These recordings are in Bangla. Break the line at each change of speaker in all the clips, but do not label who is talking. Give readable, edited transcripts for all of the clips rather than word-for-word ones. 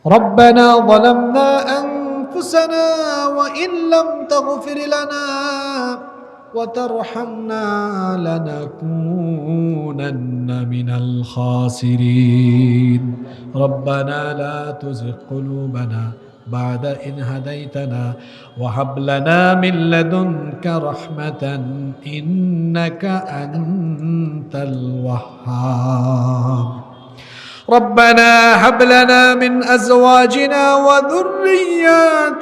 ربنا ظلمنا أنفسنا وإن لم تغفر لنا وترحمنا لنكونن من الخاسرين ربنا لا تزغ قلوبنا بعد إذ هديتنا وهب لنا من لدنك رحمة إنك أنت الوهاب ربنا هب لنا من أزواجنا وذرياتنا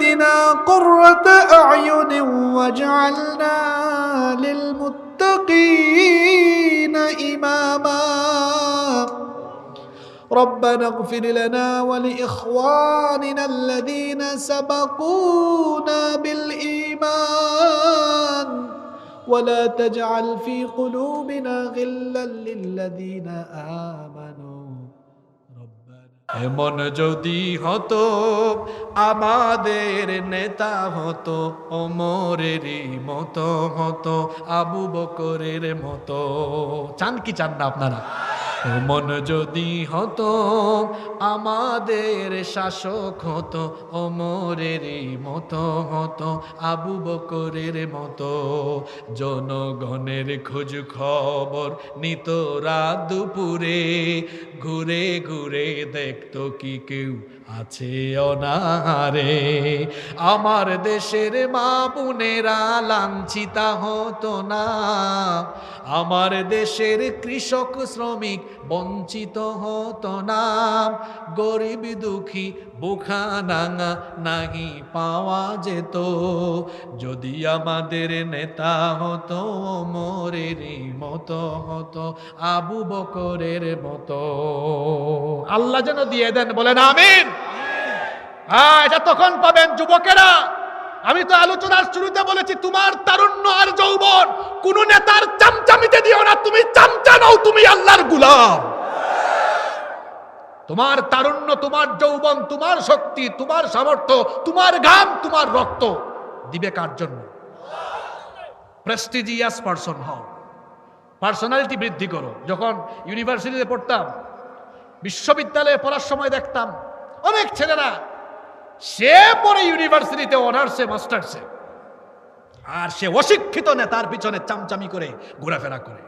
قرة أعين واجعلنا للمتقين إماما ربنا اغفر لنا ولإخواننا الذين سبقونا بالإيمان ولا تجعل في قلوبنا غلا للذين آمنوا এমন যদি হতো আমাদের নেতা হতো ওমরেরই মতো হতো আবু বকরের মতো চান কি চান না আপনারা এমন যদি হতো আমাদের শাসক হতো ওমরেরই মতো হতো আবু বকরের মতো জনগণের খোঁজ খবর নিত রাত দুপুরে ঘুরে ঘুরে দেখতো কি কেউ আছে অনাহারে আমার দেশের মা বোনেরা লাঞ্ছিতা হতো না আমার দেশের কৃষক শ্রমিক বঞ্চিত হতো না গরিব দুঃখী বুখা নাঙা নাহি পাওয়া যেত যদি আমাদের নেতা হতো ওমরেরই মতো হতো আবু বকরের মতো আল্লাহ যেন দিয়ে দেন বলেন আমিন এটা তখন পাবেন যুবকেরা আমি তো আলোচনার শুরুতে বলেছি তোমার তারুণ্য আর যৌবন কোন নেতার চামচামিতে দিও না তুমি চামচা নও তুমি আল্লাহর গোলাম তোমার তারুণ্য তোমার যৌবন তোমার শক্তি তোমার সামর্থ্য তোমার ঘাম তোমার রক্ত দিবে কার জন্য প্রেস্টিজিয়াস পারসন হও পার্সোনালিটি বৃদ্ধি করো যখন ইউনিভার্সিটিতে পড়তাম বিশ্ববিদ্যালয়ে পড়ার সময় দেখতাম অনেক ছেলেরা সে পরে ইউনিভার্সিটিতে অনার্সে মাস্টার্সে আর সে অশিক্ষিত নেতার পিছনে চামচামি করে ঘোরাফেরা করে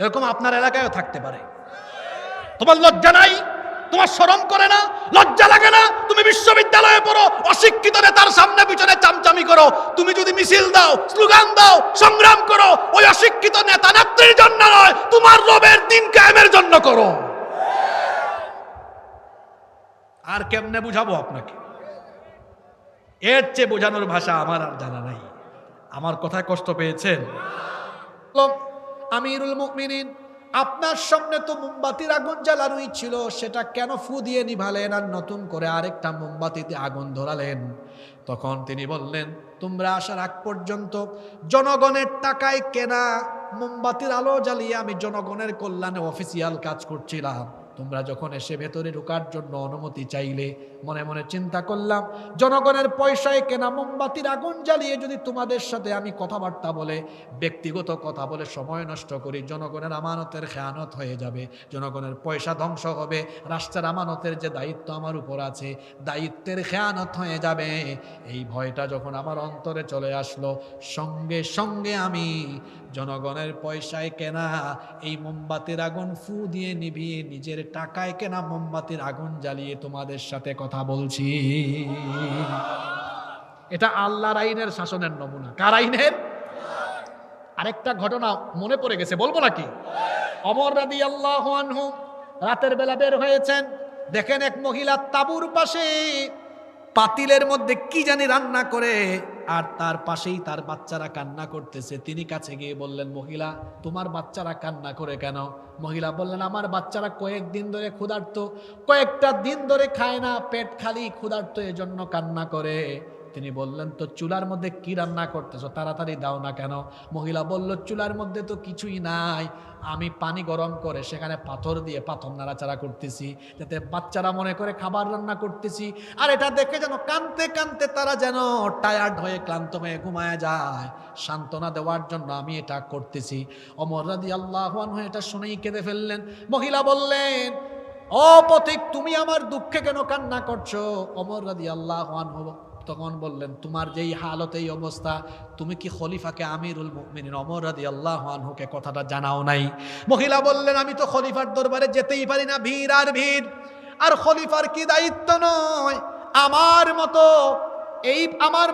এরকম আপনার এলাকায়ও থাকতে পারে তোমার লজ্জা নাই তোমার শরম করে না লজ্জা লাগে না তুমি বিশ্ববিদ্যালয়ে পড়ো অশিক্ষিত নেতার সামনে পিছনে চামচামি করো তুমি যদি মিছিল দাও স্লোগান দাও সংগ্রাম করো ওই অশিক্ষিত নেতা নেত্রীর জন্য নয় তোমার রবের দিন কায়েমের জন্য করো আর কেমনে বুঝাবো আপনাকে এর চেয়ে বোঝানোর ভাষা আমার আর জানা নাই আমার কথায় কষ্ট পেয়েছেন আমিরুল মুমিনিন আপনার সামনে তো মোমবাতির আগুন জ্বালানোই ছিল সেটা কেন ফু দিয়ে নিভালেন আর নতুন করে আরেকটা মোমবাতিতে আগুন ধরালেন তখন তিনি বললেন তোমরা আসার আগ পর্যন্ত জনগণের টাকায় কেনা মোমবাতির আলো জ্বালিয়ে আমি জনগণের কল্যাণে অফিসিয়াল কাজ করছিলাম তোমরা যখন এসে ভেতরে ঢোকার জন্য অনুমতি চাইলে মনে মনে চিন্তা করলাম জনগণের পয়সায় কেনা মোমবাতির আগুন জ্বালিয়ে যদি তোমাদের সাথে আমি কথাবার্তা বলে ব্যক্তিগত কথা বলে সময় নষ্ট করি জনগণের আমানতের খেয়ানত হয়ে যাবে জনগণের পয়সা ধ্বংস হবে রাষ্ট্রের আমানতের যে দায়িত্ব আমার উপর আছে দায়িত্বের খেয়ানত হয়ে যাবে এই ভয়টা যখন আমার অন্তরে চলে আসলো সঙ্গে সঙ্গে আমি জনগণের পয়সায় কেনা এই মোমবাতির আগুন ফু দিয়ে নিভিয়ে নিজের টাকায় কেনা মোমবাতির আগুন জ্বালিয়ে তোমাদের সাথে কথা বলছি এটা আল্লাহর আইনের শাসনের নমুনা কার আইনের আরেকটা ঘটনা মনে পড়ে গেছে বলবো নাকি ওমর রাদিয়াল্লাহু আনহু রাতের বেলা বের হয়েছেন দেখেন এক মহিলা তাঁবুর পাশে পাতিলের মধ্যে কি জানি রান্না করে আর তার পাশেই তার বাচ্চারা কান্না করতেছে তিনি কাছে গিয়ে বললেন মহিলা তোমার বাচ্চারা কান্না করে কেন মহিলা বললেন আমার বাচ্চারা কয়েকদিন ধরে ক্ষুধার্ত কয়েকটা দিন ধরে খায় না পেট খালি ক্ষুধার্ত এজন্য কান্না করে তিনি বললেন তো চুলার মধ্যে কি রান্না করতেছো তাড়াতাড়ি দাও না কেন মহিলা বলল চুলার মধ্যে তো কিছুই নাই আমি পানি গরম করে সেখানে পাথর দিয়ে পাথর নাড়াচাড়া করতেছি যাতে বাচ্চারা মনে করে খাবার রান্না করতেছি আর এটা দেখে যেন কাঁদতে কাঁদতে তারা যেন টায়ার্ড হয়ে ক্লান্ত হয়ে ঘুমায় যায় সান্ত্বনা দেওয়ার জন্য আমি এটা করতেছি ওমর রাদিয়াল্লাহু আনহু এটা শুনেই কেঁদে ফেললেন মহিলা বললেন ও পথিক, তুমি আমার দুঃখে কেন কান্না করছো? ওমর রাদিয়াল্লাহু আনহু তখন বললেন, তোমার যেই হালত, এই অবস্থা, তুমি কি খলিফাকে আমিরুল মুমিনিন ওমর রাদিয়াল্লাহু আনহুকে কথাটা জানাও নাই? মহিলা বললেন, আমি তো খলিফার দরবারে যেতেই পারি না, ভিড় আর ভিড়। আর খলিফার কি দায়িত্ব নয় আমার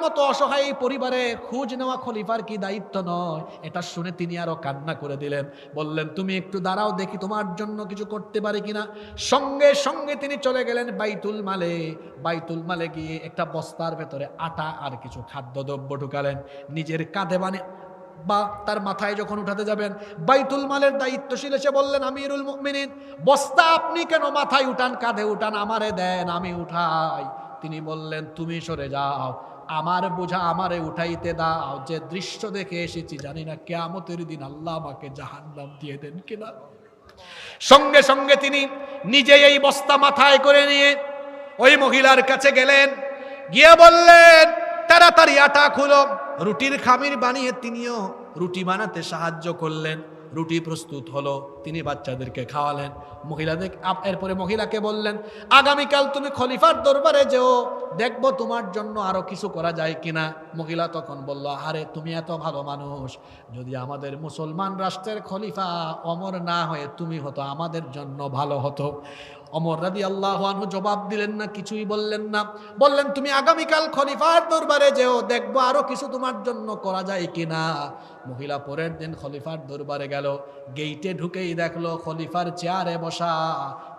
মতো অসহায় এই পরিবারে খোঁজ নেওয়া খলিফার কি দায়িত্ব নয়? এটা শুনে তিনি আরো কান্না করে দিলেন, বললেন, তুমি একটু দাঁড়াও, দেখি তোমার জন্য কিছু করতে পারি কিনা। সঙ্গে সঙ্গে তিনি চলে গেলেন বাইতুল মালে গিয়ে একটা বস্তার ভেতরে আটা আর কিছু খাদ্যদ্রব্য ঢুকালেন, নিজের কাঁধে বা তার মাথায় যখন উঠাতে যাবেন, বাইতুল মালের দায়িত্বশীল এসে বললেন, আমিরুল মুমিনিন, বস্তা আপনি কেন মাথায় উঠান, কাঁধে উঠান, আমারে দেন, আমি উঠাই। তিনি বললেন, তুমি সরে যাও, আমার বোঝা আমারে উঠাইতে দাও। যে দৃশ্য দেখে এসেছি, জানি না কিয়ামতের দিন আল্লাহ আমাকে জাহান্নাম দিয়ে দেন কিনা। সঙ্গে সঙ্গে তিনি নিজে এই বস্তা মাথায় করে নিয়ে ওই মহিলার কাছে গেলেন, গিয়ে বললেন, তাড়াতাড়ি আটা খুলো। রুটির খামির বানিয়ে তিনিও রুটি বানাতে সাহায্য করলেন। রুটি প্রস্তুত হলো, তিনি বাচ্চাদেরকে খাওয়ালেন। এরপরে মহিলাকে বললেন, আগামীকাল তুমি খলিফার দরবারে যেও, দেখবো তোমার জন্য আরো কিছু করা যায় কিনা। মহিলা তখন বলল, আরে তুমি এত ভালো মানুষ, যদি আমাদের মুসলমান রাষ্ট্রের খলিফা ওমর না হয়ে তুমি হতো, আমাদের জন্য ভালো হতো। ওমর রাদিয়াল্লাহু আনহু জবাব দিলেন না, কিছুই বললেন না। বললেন, তুমি আগামীকাল খলিফার দরবারে যেও, দেখবো আরো কিছু তোমার জন্য করা যায় কিনা। মহিলা পরের দিন খলিফার দরবারে গেল, গেইটে ঢুকেই দেখলো খলিফার চেয়ারে বসা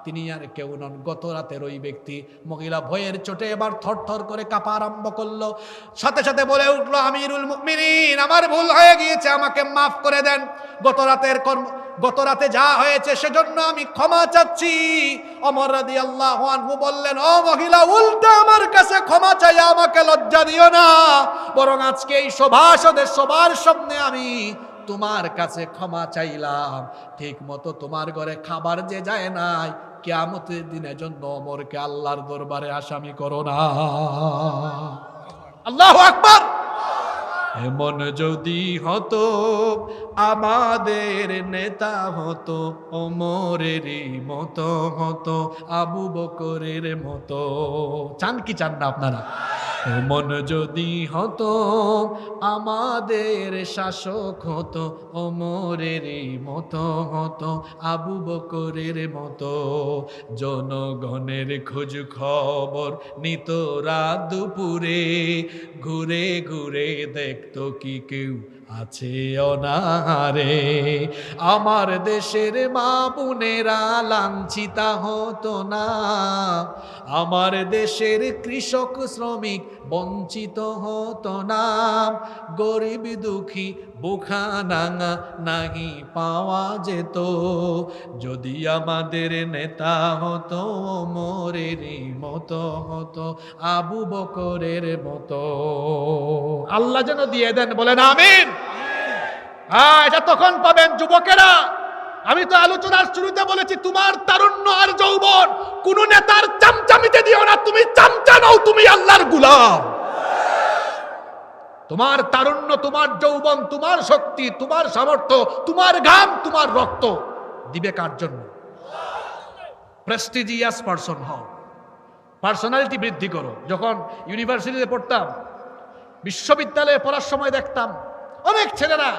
তিনি আর কেউ নন, গত রাতের ওই ব্যক্তি। মহিলা ভয়ের চোটে এবার থরথর করে কাঁপা আরম্ভ করলো, সাথে সাথে বলে উঠলো, আমিরুল মুমিনিন, আমার ভুল হয়ে গিয়েছে, আমাকে মাফ করে দেন। গত রাতে যা হয়েছে সেজন্য আমি ক্ষমা চাচ্ছি। ওমর রাদিয়াল্লাহু আনহু বললেন, ও মহিলা, উল্টা আমার কাছে ক্ষমা চাই, আমাকে লজ্জা দিও না, বরং আজকে এই সভাসদের সবার সামনে আমি তোমার কাছে ক্ষমা চাইলাম। ঠিক মতো তোমার ঘরে খাবার যে যায় নাই, কিয়ামতের দিনের জন্য ওমরকে আল্লাহর দরবারে আসামি করো না। আল্লাহু আকবার। এমন যদি হতো আমাদের নেতা হতো, ওমরেরই মতো হতো, আবু বকরের মতো। চান কি চান না আপনারা? এমন যদি হতো আমাদের শাসক হতো, ওমরেরই মতো হতো, আবু বকরের মতো। জনগণের খোঁজ খবর নিত রাত দুপুরে, ঘুরে ঘুরে দেখতো কি কেউ আছে অনাহারে। আমার দেশের মা বোনেরা লাঞ্ছিতা হতো না, আমার দেশের কৃষক শ্রমিক বঞ্চিত হতো না, গরিব দুঃখী বুখা নাঙা নাহি পাওয়া যেত, যদি আমাদের নেতা হতো ওমরেরই মতো হতো, আবু বকরের মতো। আল্লাহ যেন দিয়ে দেন, বলেন আমিন। এটা তখন পাবেন যুবকেরা। আমি তো আলোচনার শুরুতে বলেছি, তোমার তারুণ্য আর যৌবন কোন নেতার চামচামিতে দিও না, তুমি চামচা নও, তুমি আল্লাহর গোলাম। তোমার তারুণ্য, তোমার যৌবন, তোমার শক্তি, তোমার সামর্থ্য, তোমার ঘাম, তোমার রক্ত দিবে কার জন্য? প্রেস্টিজিয়াস পারসন হও, পার্সোনালিটি বৃদ্ধি করো। যখন ইউনিভার্সিটিতে পড়তাম, বিশ্ববিদ্যালয়ে পড়ার সময় দেখতাম অনেক ছেলেরা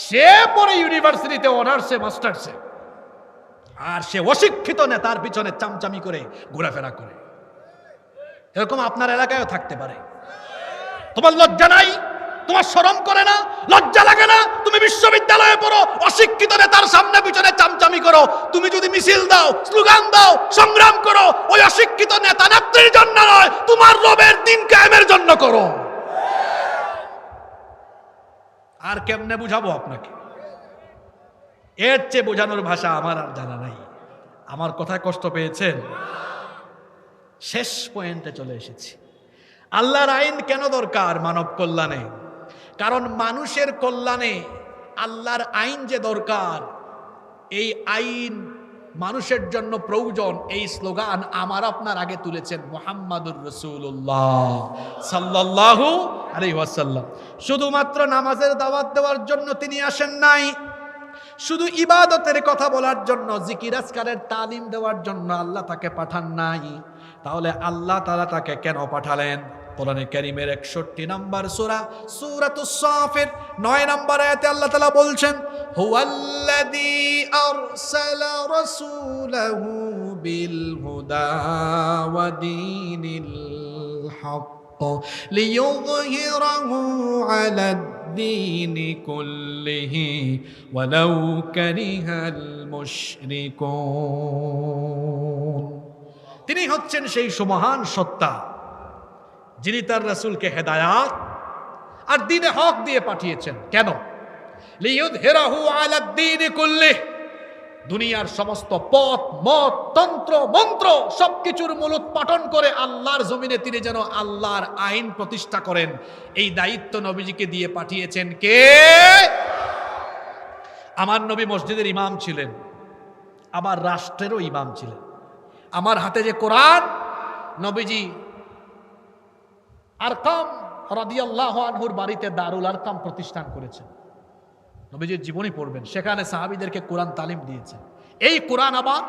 সে পড়ে ইউনিভার্সিটিতে অনার্সে মাস্টার্সে, আর সে অশিক্ষিত নেতার পিছনে চামচামি করে ঘোরাফেরা করে। এরকম আপনার এলাকায়ও থাকতে পারে। তোমার লজ্জা নাই? তোমার শরম করে না? লজ্জা লাগে না? তুমি বিশ্ববিদ্যালয়ে পড়ো, অশিক্ষিত নেতার সামনে পিছনে চামচামি করো। তুমি যদি মিছিল দাও, স্লোগান দাও, সংগ্রাম করো, ওই অশিক্ষিত নেতা নেত্রীর জন্য নয়, তোমার রবের দিন কায়েমের জন্য করো। আর কেমনে বুঝাবো আপনাকে? এর চেয়ে বোঝানোর ভাষা আমার আর জানা নাই। আমার কথায় কষ্ট পেয়েছেন? শেষ পয়েন্টে চলে এসেছি। আল্লাহর আইন কেন দরকার মানব কল্যাণে? কারণ মানুষের কল্যাণে আল্লাহর আইন যে দরকার, এই আইন মানুষের জন্য প্রয়োজন। এই স্লোগান আমার আপনার আগে তুলেছেন মুহাম্মাদুর রাসূলুল্লাহ সাল্লাল্লাহু আলাইহি ওয়াসাল্লাম। শুধুমাত্র নামাজের দাওয়াত দেওয়ার জন্য তিনি আসেন নাই, শুধু ইবাদতের কথা বলার জন্য, জিকির আজকারের তালিম দেওয়ার জন্য আল্লাহ তাকে পাঠান নাই। তাহলে আল্লাহ তাআলা তাকে কেন পাঠালেন? কোরআনে কারীমের 61 নম্বর সূরা সূরাতুস সাফের 9 নম্বর আয়াতে আল্লাহ তাআলা বলছেন, হুয়াল্লাযী আরসালা রাসূলাহু বিল হুদা ওয়া দীনিল হক লিইয়ুযহিরাহু আলাদ দ্বীনি কুল্লিহি ওয়ালাউ কারিহাল মুশরিকুন। তিনি হচ্ছেন সেই সুমহান সত্তা যিনি তার রাসূলকে হেদায়াত আর দ্বীনে হক দিয়ে পাঠিয়েছেন। কেন? লিইয়ুযহিরাহু আলাদ দ্বীনি কুল্লিহি, দুনিয়ার সমস্ত পথ মত তন্ত্র মন্ত্র সবকিছুর মূলোৎপাটন করে আল্লাহর জমিনে তিনি যেন আল্লাহর আইন প্রতিষ্ঠা করেন, এই দায়িত্ব নবীজিকে দিয়ে পাঠিয়েছেন কে? আমার নবী মসজিদের ইমাম ছিলেন, আমার রাষ্ট্রেরও ইমাম ছিলেন। আমার হাতে যে কোরআন, নবীজি আরকাম রাদিয়াল্লাহু আনহুর বাড়িতে দারুল আরকাম প্রতিষ্ঠান করেছেন। নবীজির জীবনী পড়বেন, সেখানে সাহাবীদেরকে কোরআন তালিম দিয়েছেন। এই কোরআন আবার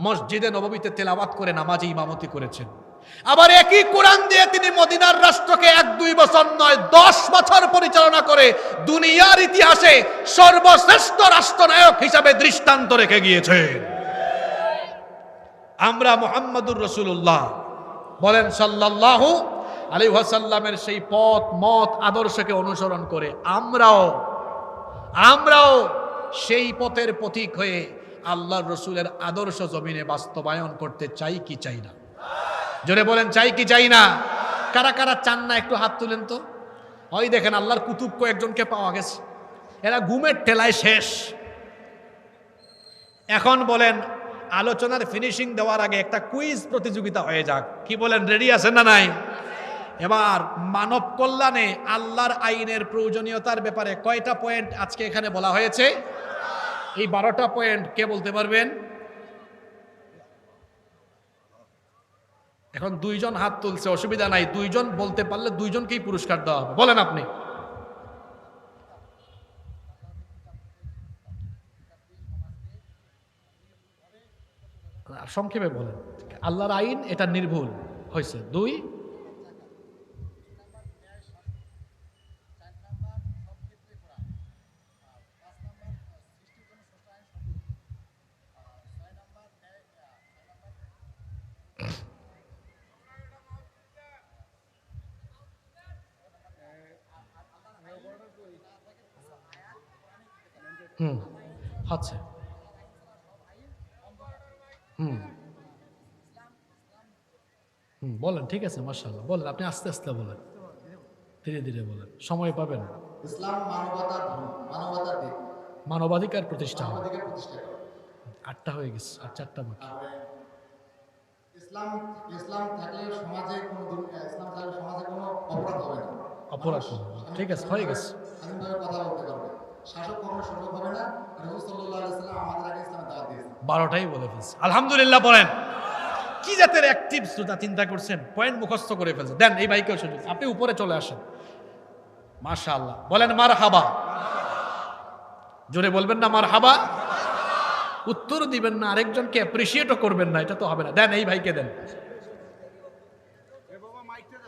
মসজিদে নববীতে তেলাওয়াত করে নামাজে ইমামতি করেছেন। আবার একই কোরআন দিয়ে তিনি মদিনার রাষ্ট্রকে 1-2 বছর নয় 10 বছর পরিচালনা করে দুনিয়ার ইতিহাসে সর্বশ্রেষ্ঠ রাষ্ট্রনায়ক হিসাবে দৃষ্টান্ত রেখে গিয়েছেন। আমরা মুহাম্মাদুর রাসূলুল্লাহ বলেন সাল্লাল্লাহু আলাইহি ওয়াসাল্লামের সেই পথ মত আদর্শকে অনুসরণ করে আমরাও সেই পথের পথিক হয়ে আল্লাহর রসুলের আদর্শ জমিনে বাস্তবায়ন করতে চাই কি চাই না? জোরে বলেন, চাই কি চাই না? কারা কারা চান না একটু হাত তুলেন তো। ওই দেখেন আল্লাহর কুতুব কয়েকজনকে পাওয়া গেছে, এরা ঘুমের ঠেলায় শেষ। এখন বলেন আলোচনার ফিনিশিং দেওয়ার আগে একটা কুইজ প্রতিযোগিতা হয়ে যাক, কি বলেন? রেডি আছেন না নাই? এবার মানব কল্যাণে আল্লাহর আইনের প্রয়োজনীয়তার ব্যাপারে কয়টা পয়েন্ট আজকে এখানে বলা হয়েছে? এই 12টা পয়েন্ট কে বলতে পারবেন? এখন 2 জন হাত তুলছে, অসুবিধা নাই, 2 জন বলতে পারলে 2 জনকেই পুরস্কার দেওয়া হবে। বলেন আপনি। সংক্ষেপে বলেন। আল্লাহর আইন এটা নির্ভুল হয়েছে। 2, আচ্ছা, বলেন, ঠিক আছে, মাশাআল্লাহ বলেন, আপনি আস্তে আস্তে বলেন, ধীরে ধীরে বলেন, সময় পাবেন।
ইসলাম মানবতার ধর্ম, মানবতার দিক,
মানবাধিকার প্রতিষ্ঠা হবে।
মানবাধিকার প্রতিষ্ঠা করে।
8টা হয়ে গেছে, আর 4টা বাকি।
ইসলাম ইসলাম থাকলে সমাজে ইসলাম থাকলে সমাজে কোনো অপরাধ হবে না।
অপরাধ হবে না। ঠিক আছে, হয়ে গেছে।
স্বাধীনভাবে কথা বলতে পারবে, শাসক কখনো শাসক হবে না। রাসূল সাল্লাল্লাহু আলাইহি ওয়াসাল্লাম আমাদের আগে ইসলামের দাওয়াত দিয়েছেন।
12টাই বলে ফেলছে, আলহামদুলিল্লাহ। বলেন কি জাতের অ্যাক্টিভ শ্রোতা, চিন্তা করছেন, পয়েন্ট মুখস্থ করে ফেলছে। দেন এই ভাইকেও সুযোগ, আপনি উপরে চলে আসেন। মাশাআল্লাহ, বলেন মারহাবা। জোরে বলবেন না মারহাবা? উত্তর দিবেন না, আরেকজনকে অ্যাপ্রিশিয়েটও করবেন না, এটা তো হবে না। দেন এই ভাইকে দেন।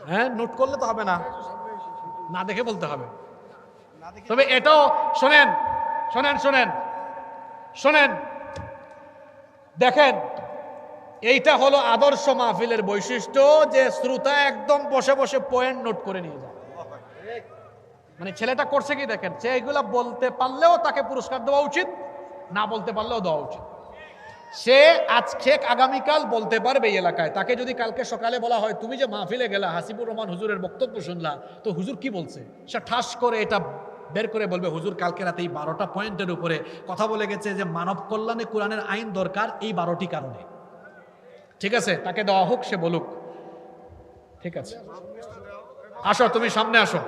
হ্যাঁ, নোট করলে তো হবে না, না দেখে বলতে হবে। তবে এটাও শোনেন শোনেন শোনেন শোনেন, দেখেন এইটা হলো আদর্শ মাহফিলের বৈশিষ্ট্য, যে শ্রোতা একদম বসে বসে পয়েন্ট নোট করে নিয়ে যায়। মানে ছেলেটা করছে কি দেখেন, সে এগুলা বলতে পারলেও তাকে পুরস্কার দেওয়া উচিত, না বলতে পারলেও দেওয়া উচিত। সে আজকে আগামীকাল বলতে পারবে এই এলাকায়। তাকে যদি কালকে সকালে বলা হয় তুমি যে মাহফিলে গেলা, হাসিবুর রহমান হুজুরের বক্তব্য শুনলা, তো হুজুর কি বলছে, সে ঠাস করে এটা বের করে বলবে হুজুর কালকে রাতে এই 12টা পয়েন্টের উপরে কথা বলে গেছে যে মানব কল্যাণে কোরআনের আইন দরকার এই 12টি কারণে। ঠিক আছে, তাকে দেওয়া হোক, সে বলুক। ঠিক আছে, আসো তুমি সামনে আসো।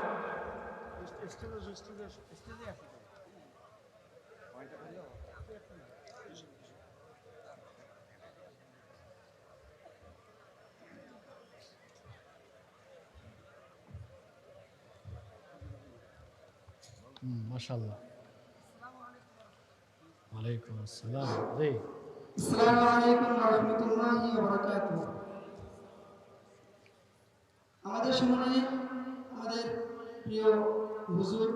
মাশাআল্লাহ। ওয়ালাইকুম আসসালাম। জি
আসসালামু আলাইকুম ওয়া রাহমাতুল্লাহি ওয়া বারাকাতুহু। আমাদের সামনে আমাদের প্রিয় হুজুর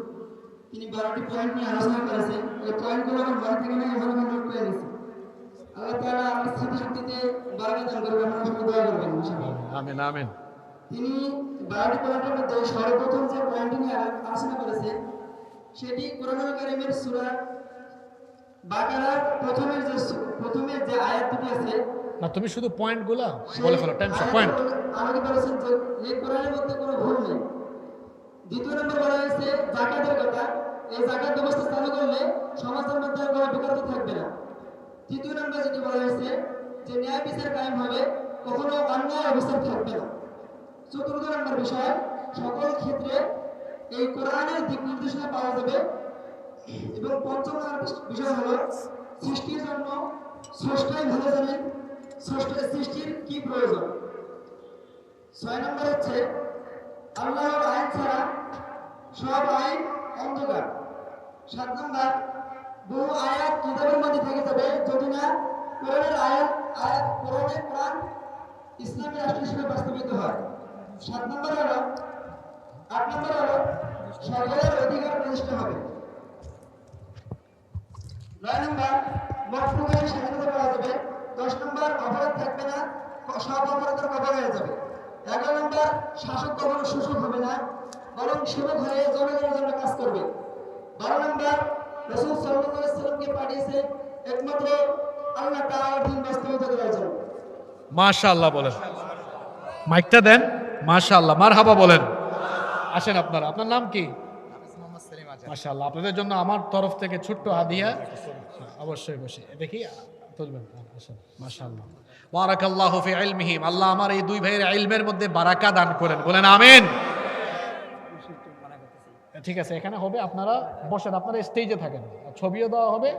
তিনি 12টি পয়েন্ট নিয়ে আলোচনা করেছেন। এই পয়েন্টগুলো আমার মন থেকে নিয়ে এভাবে নোট করে নিয়েছি। আল্লাহ তাআলা আমার স্মৃতিশক্তিতে বারাকা দান করবেন, আমরা সবাই দোয়া করবেন ইনশাআল্লাহ।
আমিন আমিন।
তিনি 12টি পয়েন্টের মধ্যে সর্বপ্রথম যে পয়েন্টটি নিয়ে আলোচনা করেছেন সেটি কোরআনুল কারীমের সূরা বাকারার প্রথমে যে আয়াত দুটি আছে,
না তুমি শুধু পয়েন্টগুলা বলে ফেলো, টাইম শর্ট পয়েন্ট।
আমাকে বলেছেন যে এই কোরআনের মধ্যে কোনো ভুল নেই। দ্বিতীয় নম্বর বলা হয়েছে যাকাতের কথা, এই যাকাত ব্যবস্থা চালু করলে সমাজের মধ্যে আর কোনো বেকারত্ব থাকবে না। তৃতীয় নম্বর যেটি বলা হয়েছে যে ন্যায় বিচার কায়েম হবে, কখনো অন্যায় অবস্থা থাকবে না। চতুর্থ নম্বর বিষয়, সকল ক্ষেত্রে এই কোরআনের দিক নির্দেশনা পাওয়া যাবে। এবং পঞ্চম নম্বর বিষয় হলো সৃষ্টির জন্য স্রষ্টাই ভালো জানেন সৃষ্টির কি প্রয়োজন। 6 নম্বর হচ্ছে আল্লাহর আইন ছাড়া সব আইন অন্ধকার। 7 নম্বর বহু আয়াত কিতাবের মধ্যে থেকে যাবে যদি না কোরআনের কোরআন ইসলামী রাষ্ট্র হিসেবে বাস্তবিত হয়। 7 নম্বর হলো 8 নম্বর হলো সকলের অধিকার প্রতিষ্ঠা হবে। 9 নম্বর মতপ্রকাশের স্বাধীনতা পাওয়া যাবে। 10 নম্বর অপরাধ থাকবে না, সব অপরাধের কবর হয়ে যাবে। 11 নম্বর শাসক কখনো শোষক হবে না, বরং সেবক হয়ে জনগণের জন্য কাজ করবে। 12 নম্বর রাসূল সাল্লাল্লাহু আলাইহি ওয়াসাল্লামকে পাঠিয়েছেন একমাত্র আল্লাহ তাআলার দ্বীন বাস্তবায়িত করার জন্য।
মাশাআল্লাহ বলেন, মাইকটা দেন। মাশাআল্লাহ, মারহাবা বলেন। আসেন আপনারা, আপনার নাম কি? মাশাআল্লাহ, আপনাদের জন্য আমার তরফ থেকে ছোট্ট হাদিয়া। অবশ্যই বসে দেখি তুলবেন। আসেন। মাশাআল্লাহ, বারাকাল্লাহু ফি ইলমিহিম। আল্লাহ আমার এই দুই ভাইয়ের ইলমের মধ্যে বারাকা দান করেন, বলেন আমিন। ঠিক আছে, এখানে হবে, আপনারা বসেন, আপনারা স্টেজে থাকেন, ছবিও দেওয়া হবে,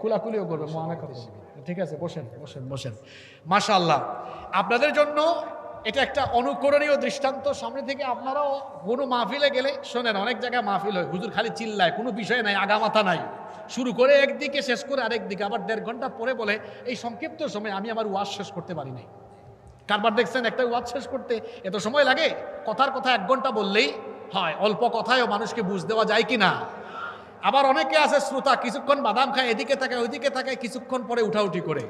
কুলাকুলিও করবে, মোয়ানা করবে। ঠিক আছে, বসেন বসেন বসেন। মাশাআল্লাহ, আপনাদের জন্য এটা একটা অনুকরণীয় দৃষ্টান্ত। সামনে থেকে আপনারাও কোনো মাহফিলে গেলে শোনেন, অনেক জায়গায় মাহফিল হয়, হুজুর খালি চিল্লায়, কোনো বিষয় নাই, আগামাথা নাই, শুরু করে একদিকে শেষ করে আরেকদিকে, আবার 1.5 ঘন্টা পরে বলে এই সংক্ষিপ্ত সময় আমি আমার ওয়াজ শেষ করতে পারি নাই। কারবার দেখছেন একটা ওয়াজ শেষ করতে এত সময় লাগে? কথার কথা 1 ঘন্টা বললেই হয়, অল্প কথায়ও মানুষকে বুঝ দেওয়া যায় কি না? আবার অনেকে আছে শ্রোতা, কিছুক্ষণ বাদাম খায়, এদিকে তাকায় ওইদিকে তাকায়, কিছুক্ষণ পরে উঠাউঠি করে।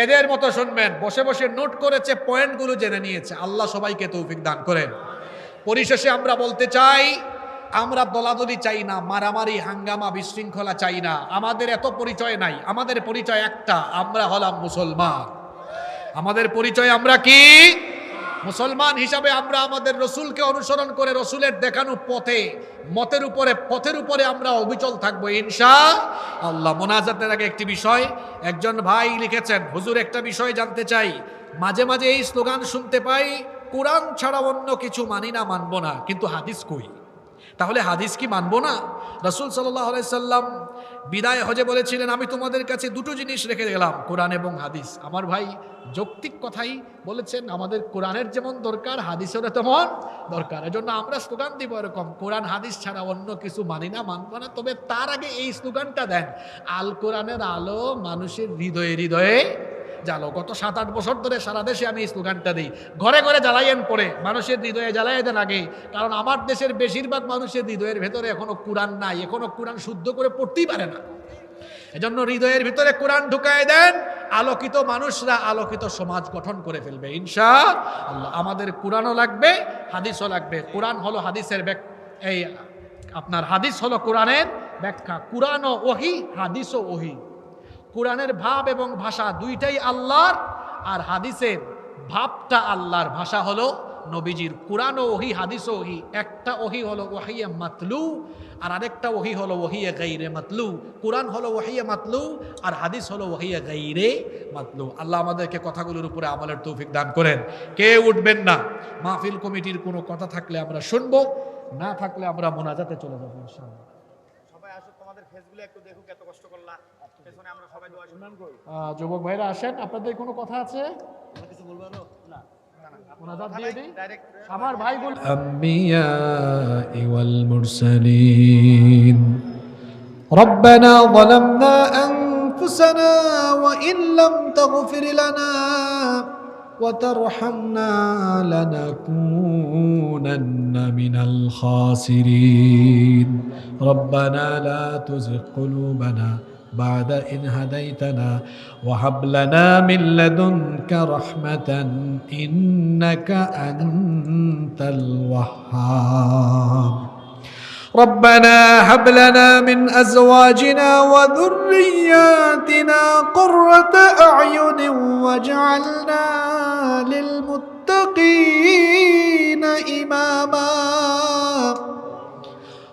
এদের মতো শুনবেন, বসে বসে নোট করেছে, পয়েন্টগুলো জেনে নিয়েছে। আল্লাহ সবাইকে তৌফিক দান করেন। পরিশেষে আমরা বলতে চাই, আমরা দলাদলি চাই না, মারামারি হাঙ্গামা বিশৃঙ্খলা চাই না। আমাদের এত পরিচয় নাই, আমাদের পরিচয় একটা, আমরা হলাম মুসলমান। আমাদের পরিচয় আমরা কি? মুসলমান হিসাবে আমরা আমাদের রসুলকে অনুসরণ করে রসুলের দেখানো পথের উপরে আমরা অবিচল থাকবো ইনশাআল্লাহ। মোনাজাতের আগে একটি বিষয়, একজন ভাই লিখেছেন, হুজুর একটা বিষয় জানতে চাই, মাঝে মাঝে এই স্লোগান শুনতে পাই, কোরআন ছাড়া অন্য কিছু মানি না, মানবো না, কিন্তু হাদিস কই? তাহলে হাদিস কি মানবো না? রাসূল সাল্লাল্লাহু আলাইহি সাল্লাম বিদায় হজে বলেছিলেন, আমি তোমাদের কাছে দুটো জিনিস রেখে গেলাম, কোরআন এবং হাদিস। আমার ভাই যৌক্তিক কথাই বলেছেন, আমাদের কোরআনের যেমন দরকার, হাদিসেরও তেমন দরকার। এজন্য আমরা স্লোগান দিব এরকম, কোরআন হাদিস ছাড়া অন্য কিছু মানি না, মানবো না। তবে তার আগে এই স্লোগানটা দেন, আল কোরআনের আলো মানুষের হৃদয়ে হৃদয়ে জ্বালো। গত 7-8 বছর ধরে সারা দেশে আমি এই স্লোগানটা দিই, ঘরে ঘরে জ্বালাইয়েন পরে, মানুষের হৃদয়ে জ্বালাই দেন আগে। কারণ আমার দেশের বেশিরভাগ মানুষের হৃদয়ের ভেতরে এখনো কোরআন নাই, এখনো কোরআন শুদ্ধ করে পড়তেই পারে না। এজন্য হৃদয়ের ভিতরে কোরআন ঢুকায় দেন, আলোকিত মানুষরা আলোকিত সমাজ গঠন করে ফেলবে ইনশাআল্লাহ। আমাদের কোরআনও লাগবে, হাদিসও লাগবে। কোরআন হলো হাদিসের আপনার হাদিস হলো কোরআনের ব্যাখ্যা। কোরআনও ওহী, হাদিসও ওহী। কোরআনের ভাব এবং ভাষা দুইটাই আল্লাহর, আর হাদিসের ভাবটা আল্লাহর, ভাষা হলো নবীজির। কোরআনও ওহী, হাদিসও ওহী। একটা ওহী হলো ওহিয়ে মাতলু, আর আরেকটা ওহী হলো ওহিয়ে গায়রে মাতলু। কোরআন হলো ওহিয়ে মাতলু, আর হাদিস হলো ওহিয়ে গায়রে মাতলু। আল্লাহ আমাদেরকে কথাগুলোর উপরে আমলের তৌফিক দান করেন। কেউ উঠবেন না, মাহফিল কমিটির কোনো কথা থাকলে আমরা শুনবো, না থাকলে আমরা মোনাজাতে চলে যাবো ইনশাআল্লাহ।
সবাই আসো, তোমাদের ফেসগুলো একটু দেখুক, এত কষ্ট করলা, পেছনে আমরা সবাই দোয়া করি।
যুবক ভাইরা আসেন, আপনাদের কোনো কথা আছে?
কিছু বলবো না?
মোনাজাত দিয়ে দিই।
ডাইরেক্ট
আমার ভাইগুলো الأنبياء والمرسلين ربنا ظلمنا أنفسنا أنفسنا وإن لم تغفر لنا وترحمنا لنكونن من الخاسرين ربنا لا تزغ قلوبنا بعد إذ هديتنا وهب لنا من لدنك رحمة إنك أنت الوهاب ربنا هب لنا من أزواجنا وذرياتنا قرة أعين واجعلنا للمتقين إماما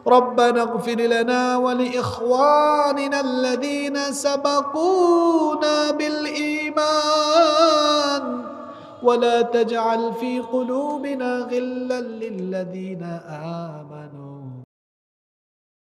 ربنا اغفر لنا ولإخواننا الذين سبقونا بالإيمان ولا تجعل في قلوبنا غلا للذين آمنوا